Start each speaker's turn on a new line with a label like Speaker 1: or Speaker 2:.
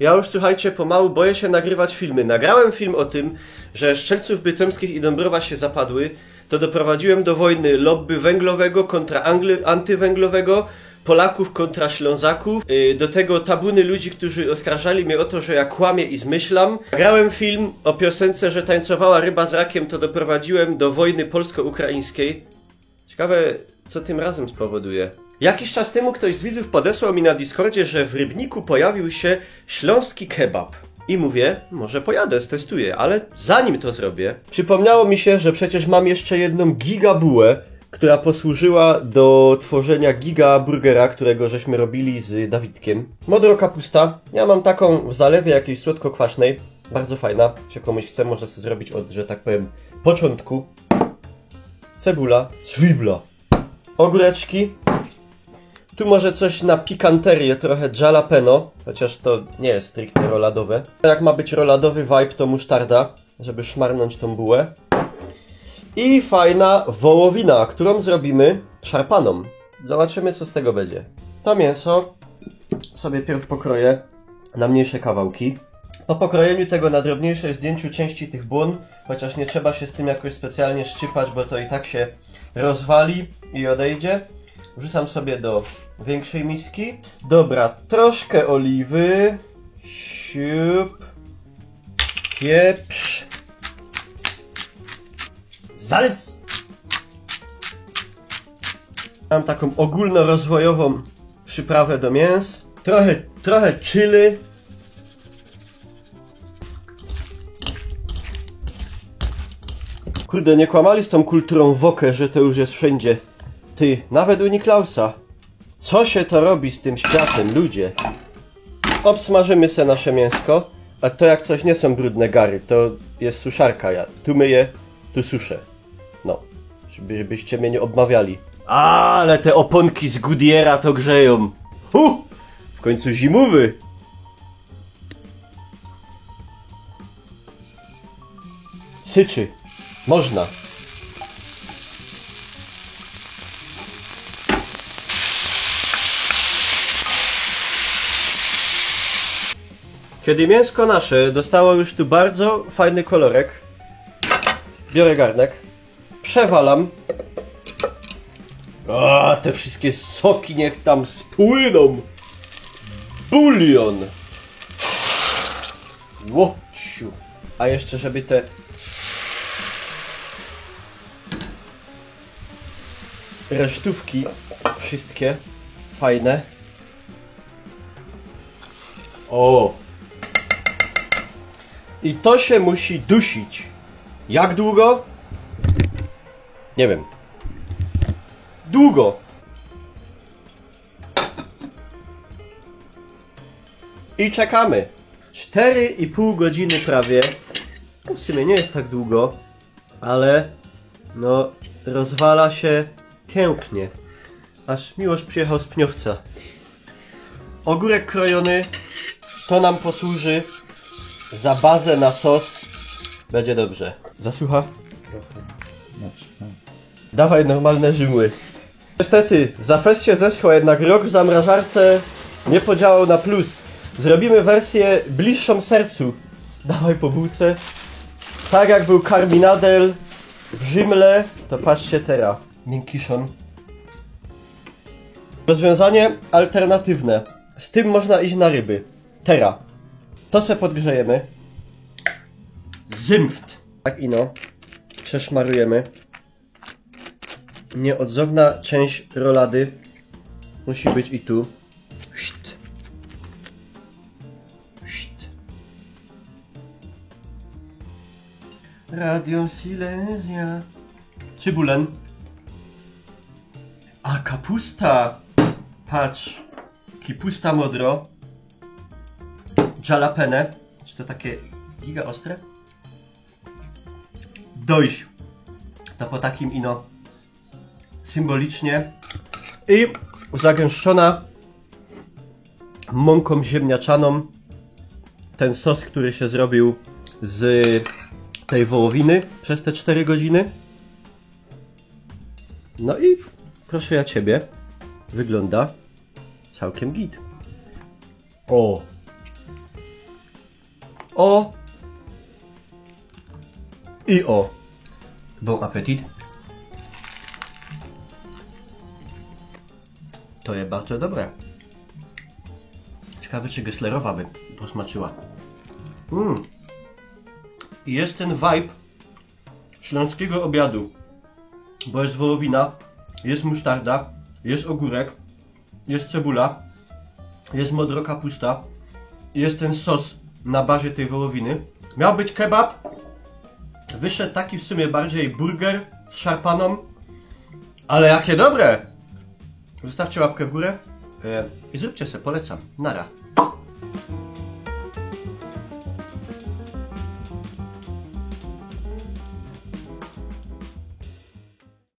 Speaker 1: Ja już, słuchajcie, pomału boję się nagrywać filmy. Nagrałem film o tym, że Strzelców Bytomskich i Dąbrowa się zapadły. To doprowadziłem do wojny lobby węglowego kontra antywęglowego, Polaków kontra Ślązaków, do tego tabuny ludzi, którzy oskarżali mnie o to, że ja kłamię i zmyślam. Nagrałem film o piosence, że tańcowała ryba z rakiem, to doprowadziłem do wojny polsko-ukraińskiej. Ciekawe, co tym razem spowoduje. Jakiś czas temu ktoś z widzów podesłał mi na Discordzie, że w Rybniku pojawił się śląski kebab. I mówię, może pojadę, stestuję, ale zanim to zrobię, przypomniało mi się, że przecież mam jeszcze jedną gigabułę, która posłużyła do tworzenia gigaburgera, którego żeśmy robili z Dawidkiem. Modro kapusta. Ja mam taką w zalewie jakiejś słodko-kwaśnej. Bardzo fajna. Jeśli komuś chce, może sobie zrobić od, że tak powiem, początku. Cebula. Cwibla. Ogóreczki. Tu może coś na pikanterię, trochę jalapeno, chociaż to nie jest stricte roladowe. Jak ma być roladowy vibe, to musztarda, żeby szmarnąć tą bułę. I fajna wołowina, którą zrobimy szarpaną. Zobaczymy, co z tego będzie. To mięso sobie pierw pokroję na mniejsze kawałki. Po pokrojeniu tego na drobniejsze zdjęciu części tych błon, chociaż nie trzeba się z tym jakoś specjalnie szczypać, bo to i tak się rozwali i odejdzie. Wrzucam sobie do większej miski. Dobra, troszkę oliwy. Siup. Pieprz. Salc. Mam taką ogólnorozwojową przyprawę do mięs. Trochę chili. Kurde, nie kłamali z tą kulturą wokę, że to już jest wszędzie. Ty, nawet u Niklausa. Co się to robi z tym światem, ludzie? Obsmażymy se nasze mięsko. A to jak coś nie są brudne gary, to jest suszarka. Ja tu myję, tu suszę. No, żebyście mnie nie obmawiali. Ale te oponki z Goodyeara to grzeją. W końcu zimowy. Syczy. Można. Kiedy mięsko nasze dostało już tu bardzo fajny kolorek, biorę garnek, przewalam. Te wszystkie soki niech tam spłyną. Bulion. Łociu. A jeszcze żeby te resztówki wszystkie fajne. O! I to się musi dusić. Jak długo? Nie wiem. Długo. I czekamy. 4,5 godziny prawie. W sumie nie jest tak długo, ale no rozwala się pięknie. Aż Miłosz przyjechał z Pniowca. Ogórek krojony, to nam posłuży za bazę na sos. Będzie dobrze. Zasłucha? Dawaj normalne żymły. Niestety, za fest się zeschło, jednak rok w zamrażarce nie podziałał na plus. Zrobimy wersję bliższą sercu. Dawaj po bułce. Tak jak był karminadel w Rzymle, to patrzcie teraz. Miękiszon. Rozwiązanie alternatywne. Z tym można iść na ryby. Teraz. To se podgrzejemy. Zymft. Tak ino. Przeszmarujemy. Nieodzowna część rolady musi być i tu. Radio Silesia. Cybulen. A kapusta. Patrz. Kipusta modro. Jalapene. Czy to takie giga ostre? Dojść. To po takim ino symbolicznie. I zagęszczona mąką ziemniaczaną. Ten sos, który się zrobił z tej wołowiny przez te 4 godziny. No i proszę ja ciebie, wygląda całkiem git. O! O i o. Bon appetit. To jest bardzo dobre. Ciekawe, czy Gesslerowa by posmaczyła. I jest ten vibe śląskiego obiadu. Bo jest wołowina, jest musztarda, jest ogórek, jest cebula, jest modro kapusta, jest ten sos na bazie tej wołowiny. Miał być kebab, wyszedł taki w sumie bardziej burger z szarpaną, ale jakie dobre! Zostawcie łapkę w górę i zróbcie se, polecam. Nara.